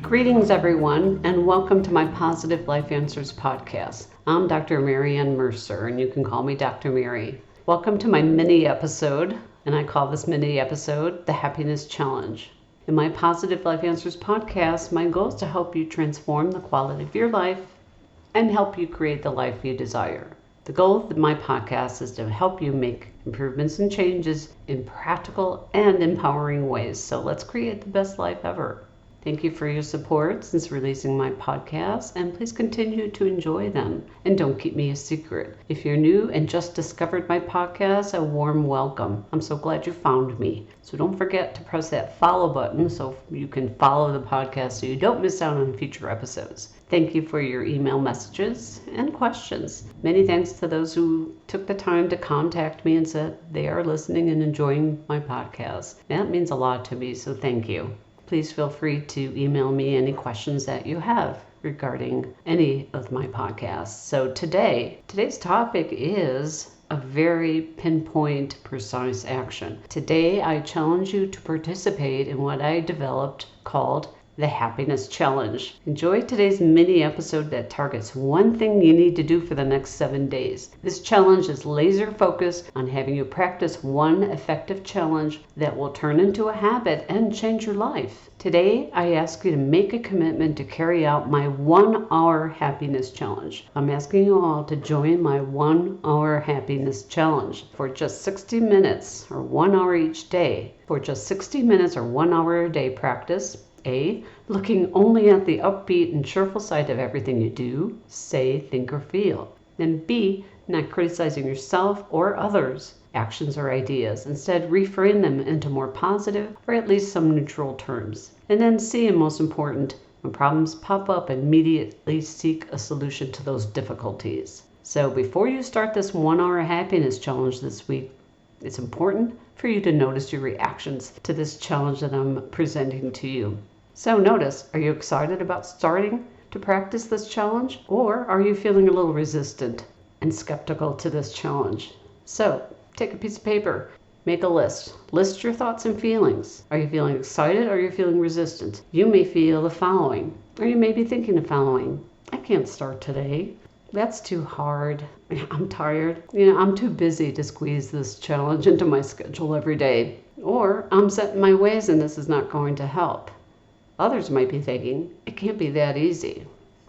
Greetings, everyone, and welcome to my Positive Life Answers podcast. I'm Dr. Mary Ann Mercer, and you can call me Dr. Mary. Welcome to my mini episode, and I call this mini episode the Happiness Challenge. In my Positive Life Answers podcast, my goal is to help you transform the quality of your life and help you create the life you desire. The goal of my podcast is to help you make improvements and changes in practical and empowering ways. So let's create the best life ever. Thank you for your support since releasing my podcasts, and please continue to enjoy them. And don't keep me a secret. If you're new and just discovered my podcast, a warm welcome. I'm so glad you found me. So don't forget to press that follow button so you can follow the podcast so you don't miss out on future episodes. Thank you for your email messages and questions. Many thanks to those who took the time to contact me and said they are listening and enjoying my podcast. That means a lot to me, so thank you. Please feel free to email me any questions that you have regarding any of my podcasts. So today's topic is a very pinpoint, precise action. Today, I challenge you to participate in what I developed called the Happiness Challenge. Enjoy today's mini episode that targets one thing you need to do for the next 7 days. This challenge is laser focused on having you practice one effective challenge that will turn into a habit and change your life. Today, I ask you to make a commitment to carry out my 1 hour happiness challenge. I'm asking you all to join my 1 hour happiness challenge for just 60 minutes or 1 hour each day. For just 60 minutes or 1 hour a day practice, A, looking only at the upbeat and cheerful side of everything you do, say, think, or feel. And B, not criticizing yourself or others, actions or ideas. Instead, reframe them into more positive or at least some neutral terms. And then C, and most important, when problems pop up, immediately seek a solution to those difficulties. So before you start this 1 hour happiness challenge this week, it's important for you to notice your reactions to this challenge that I'm presenting to you. So notice, are you excited about starting to practice this challenge? Or are you feeling a little resistant and skeptical to this challenge? So take a piece of paper, make a list. List your thoughts and feelings. Are you feeling excited or are you feeling resistant? You may feel the following, or you may be thinking the following. I can't start today. That's too hard. I'm tired. I'm too busy to squeeze this challenge into my schedule every day. Or I'm set in my ways and this is not going to help. Others might be thinking, it can't be that easy.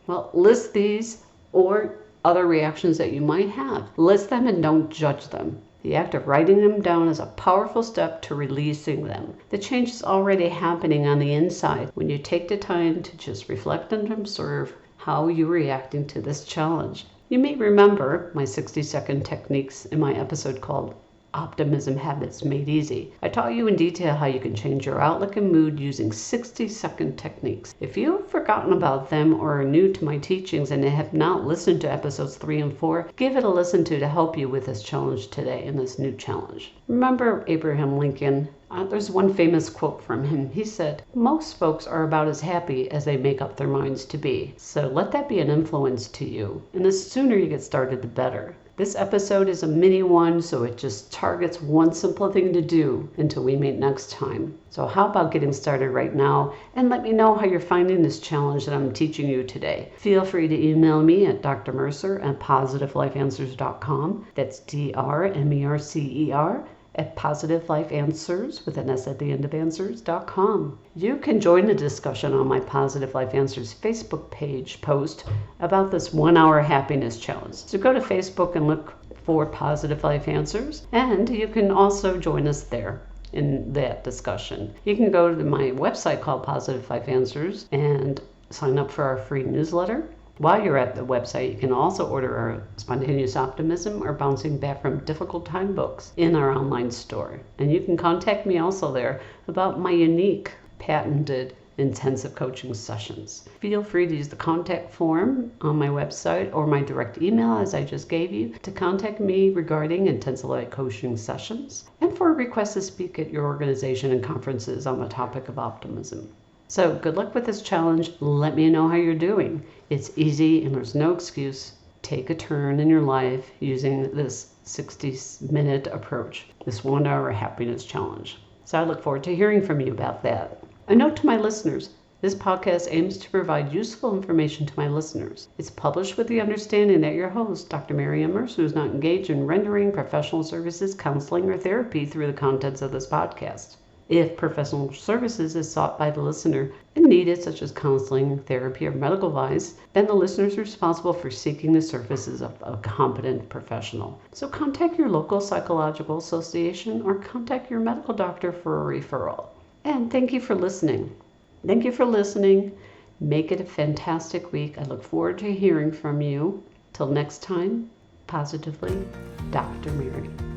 Well, list these or other reactions that you might have. List them and don't judge them. The act of writing them down is a powerful step to releasing them. The change is already happening on the inside when you take the time to just reflect and observe how you're reacting to this challenge. You may remember my 60-second techniques in my episode called Optimism Habits Made Easy. I taught you in detail how you can change your outlook and mood using 60-second techniques. If you've forgotten about them or are new to my teachings and have not listened to episodes 3 and 4, give it a listen to help you with this challenge today and this new challenge. Remember Abraham Lincoln? There's one famous quote from him. He said, "Most folks are about as happy as they make up their minds to be." So let that be an influence to you. And the sooner you get started, the better. This episode is a mini one, so it just targets one simple thing to do until we meet next time. So how about getting started right now and let me know how you're finding this challenge that I'm teaching you today. Feel free to email me at drmercer@positivelifeanswers.com. That's DRMERCER at positivelifeanswers with an S at the end of answers.com. You can join the discussion on my Positive Life Answers Facebook page post about this 1 hour happiness challenge. So go to Facebook and look for Positive Life Answers, and you can also join us there in that discussion. You can go to my website called Positive Life Answers and sign up for our free newsletter. While you're at the website, you can also order our Spontaneous Optimism or Bouncing Back from Difficult Time books in our online store. And you can contact me also there about my unique, patented, intensive coaching sessions. Feel free to use the contact form on my website or my direct email, as I just gave you, to contact me regarding intensive coaching sessions and for a request to speak at your organization and conferences on the topic of optimism. So good luck with this challenge. Let me know how you're doing. It's easy and there's no excuse. Take a turn in your life using this 60-minute approach, this 1 hour happiness challenge. So I look forward to hearing from you about that. A note to my listeners, This podcast aims to provide useful information to my listeners. It's published with the understanding that your host, Dr. Mary Ann Mercer, is not engaged in rendering professional services, counseling, or therapy through the contents of this podcast. If professional services is sought by the listener and needed, such as counseling, therapy, or medical advice, then the listener is responsible for seeking the services of a competent professional. So contact your local psychological association or contact your medical doctor for a referral. And thank you for listening. Thank you for listening. Make it a fantastic week. I look forward to hearing from you. Till next time, positively, Dr. Mary.